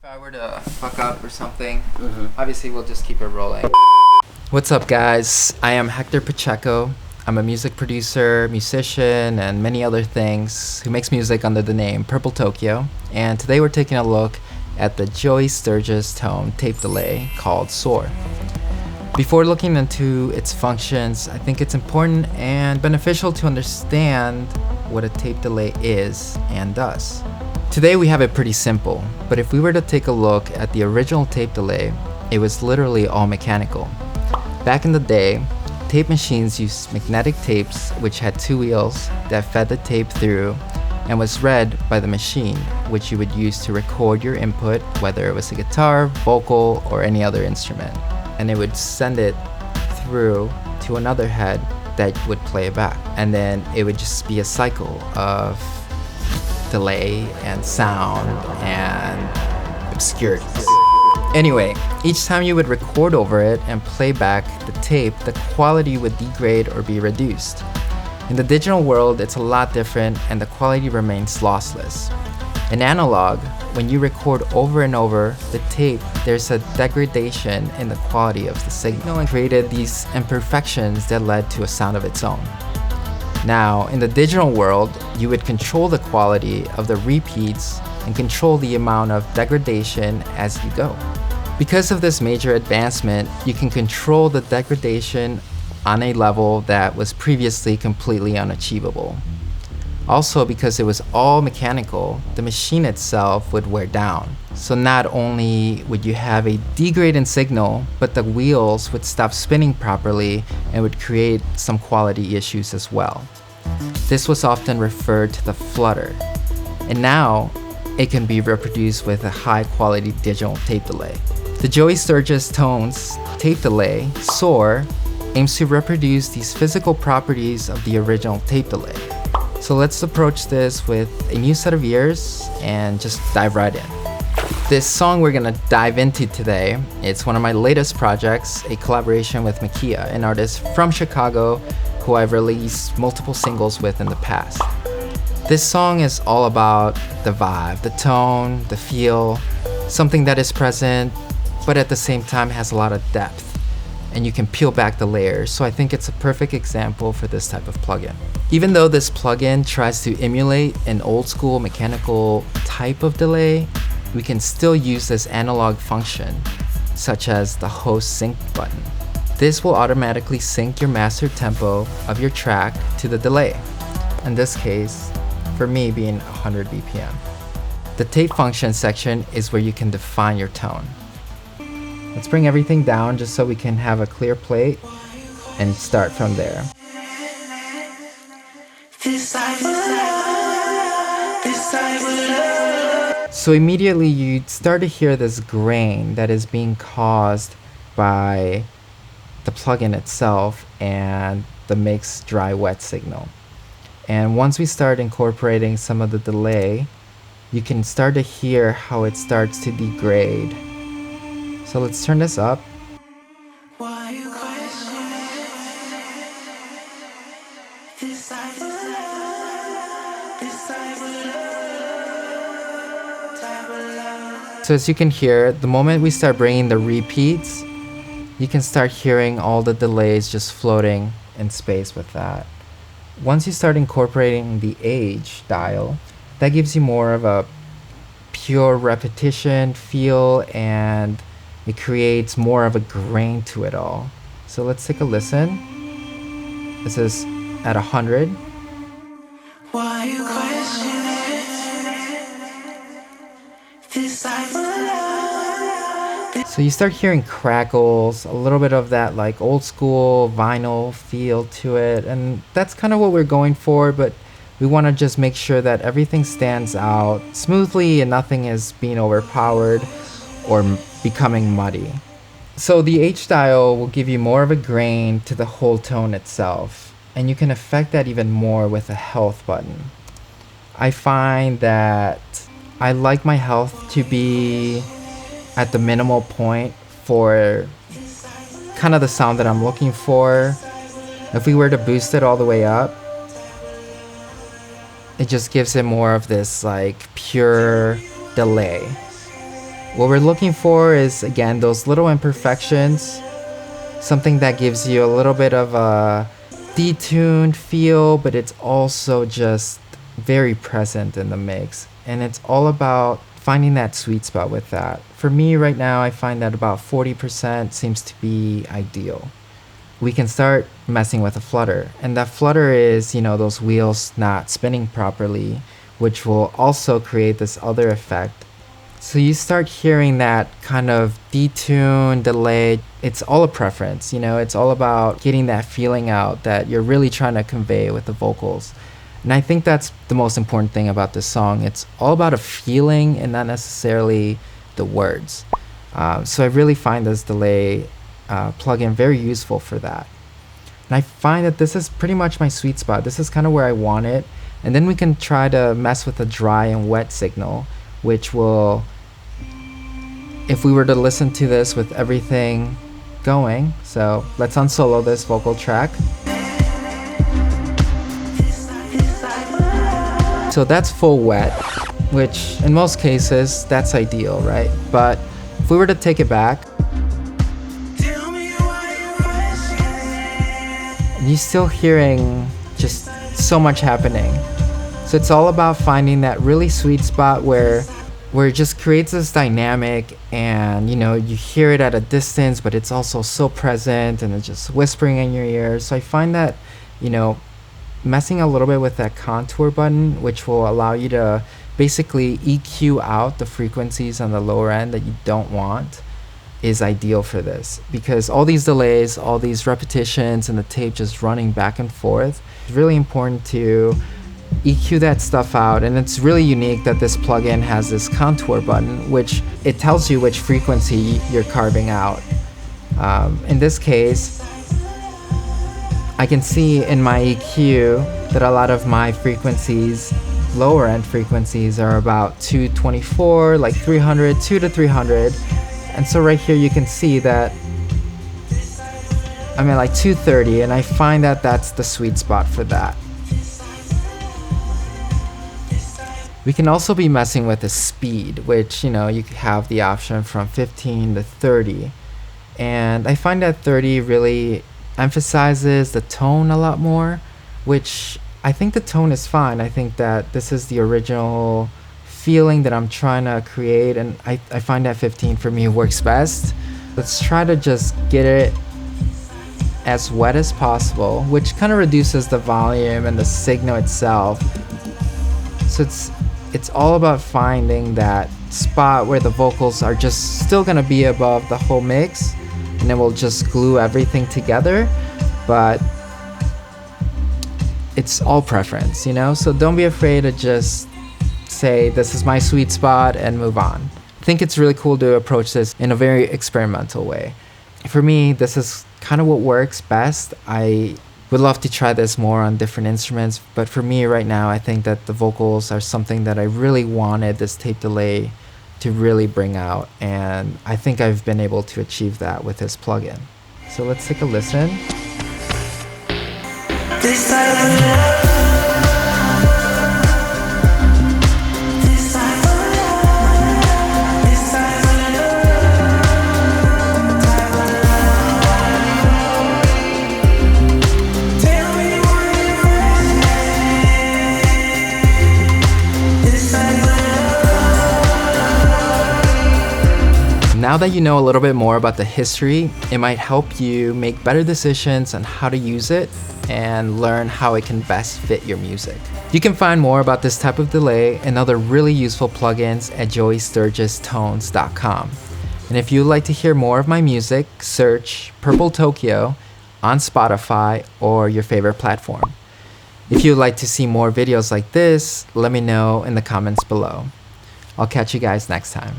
If I were to fuck up or something, obviously we'll just keep it rolling. What's up, guys? I am Hector Pacheco. I'm a music producer, musician, and many other things who makes music under the name Purple Tokyo. And today we're taking a look at the Joey Sturgis Tone tape delay called Soar. Before looking into its functions, I think it's important and beneficial to understand what a tape delay is and does. Today we have it pretty simple, but if we were to take a look at the original tape delay, it was literally all mechanical. Back in the day, tape machines used magnetic tapes which had two wheels that fed the tape through and was read by the machine, which you would use to record your input, whether it was a guitar, vocal, or any other instrument. And it would send it through to another head that would play it back. And then it would just be a cycle of delay and sound and obscurity. Anyway, each time you would record over it and play back the tape, the quality would degrade or be reduced. In the digital world, it's a lot different and the quality remains lossless. In analog, when you record over and over the tape, there's a degradation in the quality of the signal and created these imperfections that led to a sound of its own. Now, in the digital world, you would control the quality of the repeats and control the amount of degradation as you go. Because of this major advancement, you can control the degradation on a level that was previously completely unachievable. Also, because it was all mechanical, the machine itself would wear down. So not only would you have a degrade in signal, but the wheels would stop spinning properly and would create some quality issues as well. This was often referred to the flutter. And now, it can be reproduced with a high quality digital tape delay. The Joey Sturgis Tones tape delay, Soar, aims to reproduce these physical properties of the original tape delay. So let's approach this with a new set of ears and just dive right in. This song we're gonna dive into today, it's one of my latest projects, a collaboration with Makia, an artist from Chicago who I've released multiple singles with in the past. This song is all about the vibe, the tone, the feel, something that is present, but at the same time has a lot of depth. And you can peel back the layers, so I think it's a perfect example for this type of plugin. Even though this plugin tries to emulate an old school mechanical type of delay, we can still use this analog function, such as the host sync button. This will automatically sync your master tempo of your track to the delay. In this case, for me being 100 BPM. The tape function section is where you can define your tone. Let's bring everything down just so we can have a clear plate and start from there. So immediately you start to hear this grain that is being caused by the plugin itself and the mix dry wet signal. And once we start incorporating some of the delay, you can start to hear how it starts to degrade. So let's turn this up. So as you can hear, the moment we start bringing the repeats, you can start hearing all the delays just floating in space with that. Once you start incorporating the age dial, that gives you more of a pure repetition feel and it creates more of a grain to it all. So let's take a listen. This is at 100. Why you question it? So you start hearing crackles, a little bit of that like old school vinyl feel to it, and that's kind of what we're going for, but we want to just make sure that everything stands out smoothly and nothing is being overpowered or becoming muddy. So the H dial will give you more of a grain to the whole tone itself, and you can affect that even more with a health button. I find that I like my health to be at the minimal point for kind of the sound that I'm looking for. If we were to boost it all the way up, it just gives it more of this like pure delay. What we're looking for is, again, those little imperfections, something that gives you a little bit of a detuned feel, but it's also just very present in the mix. And it's all about finding that sweet spot with that. For me right now, I find that about 40% seems to be ideal. We can start messing with a flutter, and that flutter is, those wheels not spinning properly, which will also create this other effect. So you start hearing that kind of detune, delay. It's all a preference, it's all about getting that feeling out that you're really trying to convey with the vocals. And I think that's the most important thing about this song. It's all about a feeling and not necessarily the words. So I really find this delay plugin very useful for that. And I find that this is pretty much my sweet spot. This is kind of where I want it. And then we can try to mess with a dry and wet signal, which will, if we were to listen to this with everything going, so let's unsolo this vocal track. So that's full wet, which in most cases, that's ideal, right? But if we were to take it back, you're still hearing just so much happening. So it's all about finding that really sweet spot where it just creates this dynamic, and you hear it at a distance, but it's also so present and it's just whispering in your ear. So I find that messing a little bit with that contour button, which will allow you to basically EQ out the frequencies on the lower end that you don't want, is ideal for this, because all these delays, all these repetitions, and the tape just running back and forth, it's really important to EQ that stuff out. And it's really unique that this plugin has this contour button, which it tells you which frequency you're carving out. In this case, I can see in my EQ that a lot of my frequencies, lower end frequencies, are about 224, like 300, 2 to 300. And so right here you can see that I'm at like 230, and I find that that's the sweet spot for that. We can also be messing with the speed, which, you have the option from 15 to 30. And I find that 30 really emphasizes the tone a lot more, which I think the tone is fine. I think that this is the original feeling that I'm trying to create, and I find that 15 for me works best. Let's try to just get it as wet as possible, which kind of reduces the volume and the signal itself. So it's all about finding that spot where the vocals are just still gonna be above the whole mix, and then we'll just glue everything together. But it's all preference, so don't be afraid to just say this is my sweet spot and move on. I think it's really cool to approach this in a very experimental way. For me, this is kind of what works best. I would love to try this more on different instruments, but for me right now, I think that the vocals are something that I really wanted this tape delay to really bring out, and I think I've been able to achieve that with this plugin. So let's take a listen. This Now that you know a little bit more about the history, it might help you make better decisions on how to use it and learn how it can best fit your music. You can find more about this type of delay and other really useful plugins at JoeySturgisTones.com. And if you'd like to hear more of my music, search Purple Tokyo on Spotify or your favorite platform. If you'd like to see more videos like this, let me know in the comments below. I'll catch you guys next time.